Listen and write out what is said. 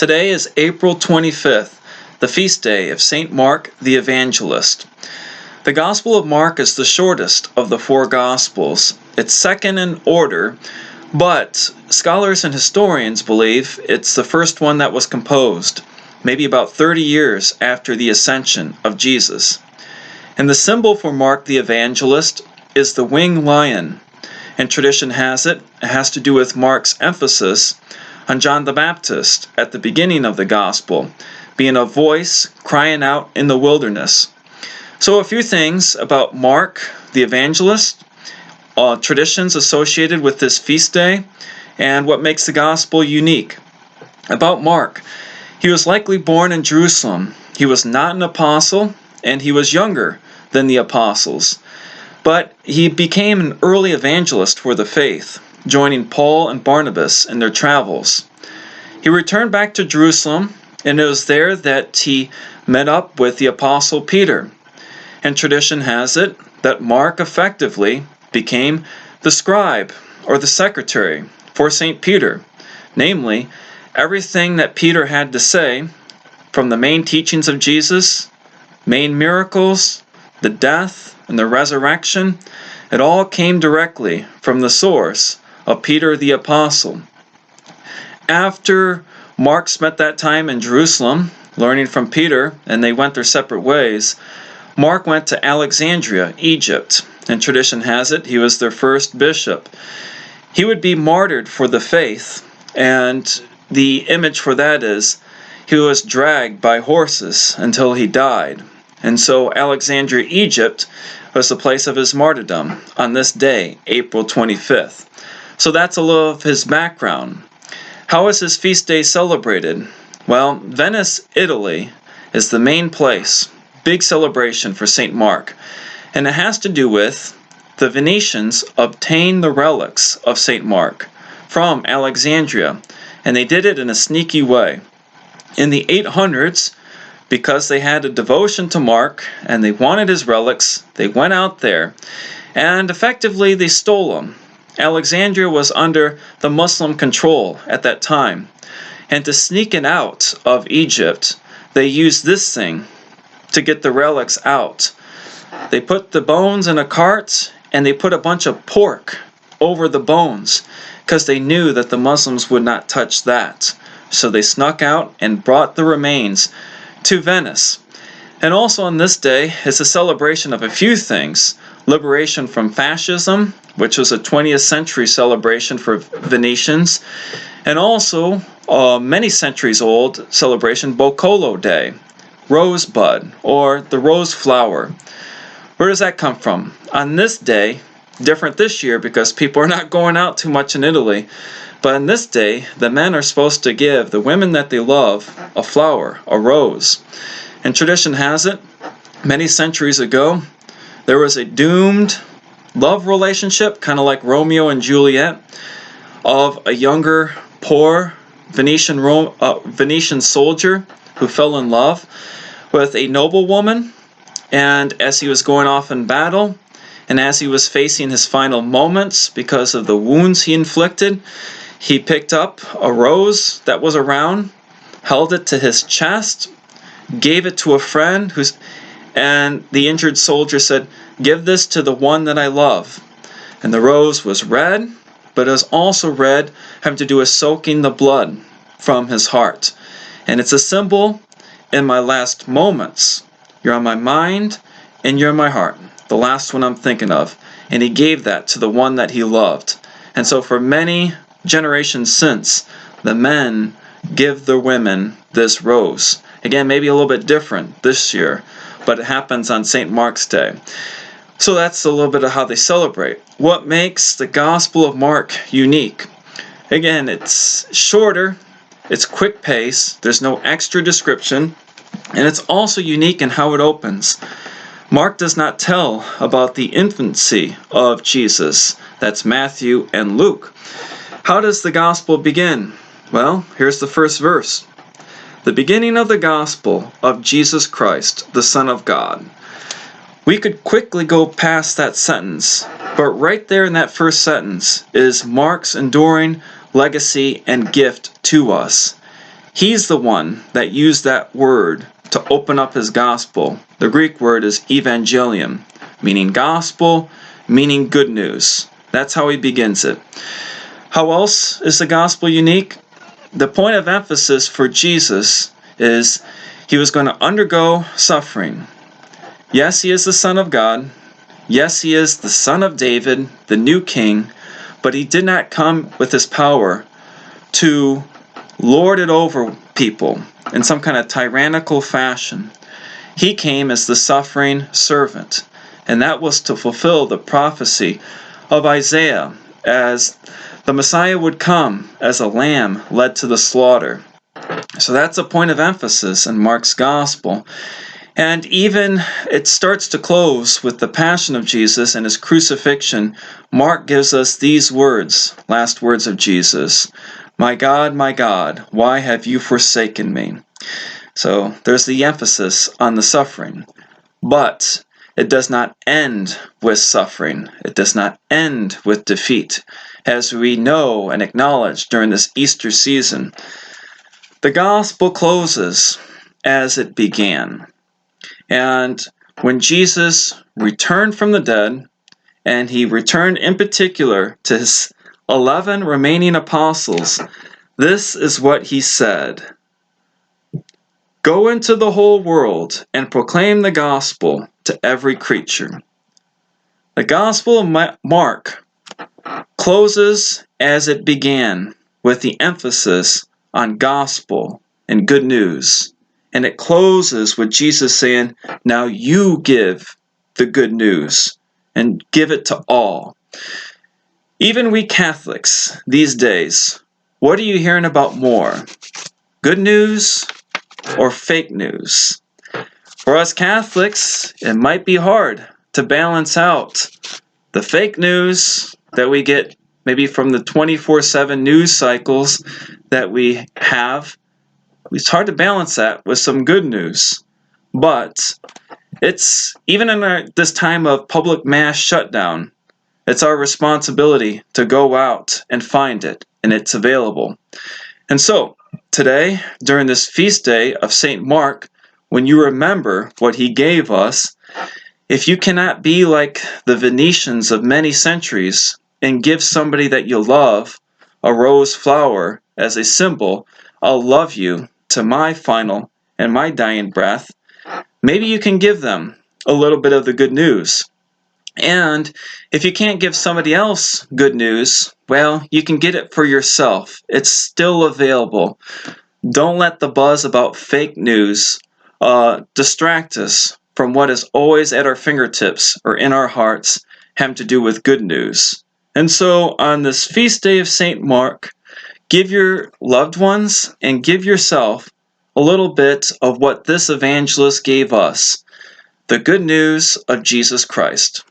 Today is April 25th, the feast day of St. Mark the Evangelist. The Gospel of Mark is the shortest of the four Gospels. It's second in order, but scholars and historians believe it's the first one that was composed, maybe about 30 years after the ascension of Jesus. And the symbol for Mark the Evangelist is the winged lion. And tradition has it has to do with Mark's emphasis on John the Baptist at the beginning of the Gospel, being a voice crying out in the wilderness. So a few things about Mark the Evangelist, traditions associated with this feast day, and what makes the Gospel unique. About Mark, he was likely born in Jerusalem. He was not an apostle, and he was younger than the apostles. But he became an early evangelist for the faith, joining Paul and Barnabas in their travels. He returned back to Jerusalem, and it was there that he met up with the apostle Peter. And tradition has it that Mark effectively became the scribe or the secretary for St. Peter. Namely, everything that Peter had to say, from the main teachings of Jesus, main miracles, the death and the resurrection, it all came directly from the source of Peter the Apostle. After Mark spent that time in Jerusalem, learning from Peter, and they went their separate ways, Mark went to Alexandria, Egypt, and tradition has it he was their first bishop. He would be martyred for the faith, and the image for that is he was dragged by horses until he died. And so Alexandria, Egypt was the place of his martyrdom on this day, April 25th. So that's a little of his background. How is his feast day celebrated? Well, Venice, Italy is the main place. Big celebration for St. Mark. And it has to do with the Venetians obtained the relics of St. Mark from Alexandria. And they did it in a sneaky way. In the 800s, because they had a devotion to Mark and they wanted his relics, they went out there and effectively they stole them. Alexandria was under the Muslim control at that time. And to sneak it out of Egypt, they used this thing to get the relics out. They put the bones in a cart and they put a bunch of pork over the bones because they knew that the Muslims would not touch that. So they snuck out and brought the remains to Venice. And also on this day is a celebration of a few things. Liberation from fascism, which was a 20th century celebration for Venetians, and also many centuries old celebration, Boccolo Day, Rosebud, or the rose flower. Where does that come from? On this day, different this year because people are not going out too much in Italy, but on this day, the men are supposed to give the women that they love a flower, a rose. And tradition has it, many centuries ago, there was a doomed love relationship, kind of like Romeo and Juliet, of a younger, poor Venetian soldier who fell in love with a noblewoman. And as he was going off in battle, and as he was facing his final moments because of the wounds he inflicted, he picked up a rose that was around, held it to his chest, gave it to a friend, and the injured soldier said, "Give this to the one that I love." And the rose was red, but it was also red, having to do with soaking the blood from his heart. And it's a symbol in my last moments. You're on my mind, and you're in my heart. The last one I'm thinking of. And he gave that to the one that he loved. And so for many generations since, the men give the women this rose. Again, maybe a little bit different this year, but it happens on St. Mark's Day. So that's a little bit of how they celebrate. What makes the Gospel of Mark unique? Again, it's shorter, it's quick pace, there's no extra description, and it's also unique in how it opens. Mark does not tell about the infancy of Jesus. That's Matthew and Luke. How does the Gospel begin? Well, here's the first verse. The beginning of the Gospel of Jesus Christ, the Son of God. We could quickly go past that sentence, but right there in that first sentence is Mark's enduring legacy and gift to us. He's the one that used that word to open up his gospel. The Greek word is evangelium, meaning gospel, meaning good news. That's how he begins it. How else is the gospel unique? The point of emphasis for Jesus is he was going to undergo suffering. Yes, he is the Son of God. Yes, he is the Son of David, the new king, but he did not come with his power to lord it over people in some kind of tyrannical fashion. He came as the suffering servant, and that was to fulfill the prophecy of Isaiah as the Messiah would come as a lamb led to the slaughter. So that's a point of emphasis in Mark's gospel. And even it starts to close with the passion of Jesus and his crucifixion. Mark gives us these words, last words of Jesus. My God, why have you forsaken me? So there's the emphasis on the suffering. But it does not end with suffering. It does not end with defeat. As we know and acknowledge during this Easter season, the gospel closes as it began. And when Jesus returned from the dead, and he returned in particular to his 11 remaining apostles, this is what he said. Go into the whole world and proclaim the gospel to every creature. The Gospel of Mark closes as it began, with the emphasis on gospel and good news. And it closes with Jesus saying, now you give the good news and give it to all. Even we Catholics these days, what are you hearing about more? Good news or fake news? For us Catholics, it might be hard to balance out the fake news that we get maybe from the 24/7 news cycles that we have. It's hard to balance that with some good news. But it's, even in this time of public mass shutdown, it's our responsibility to go out and find it, and it's available. And so, today, during this feast day of St. Mark, when you remember what he gave us, if you cannot be like the Venetians of many centuries and give somebody that you love a rose flower as a symbol, I'll love you to my final and my dying breath, maybe you can give them a little bit of the good news. And if you can't give somebody else good news, well, you can get it for yourself. It's still available. Don't let the buzz about fake news distract us from what is always at our fingertips or in our hearts, having to do with good news. And so on this feast day of St. Mark, give your loved ones and give yourself a little bit of what this evangelist gave us, the good news of Jesus Christ.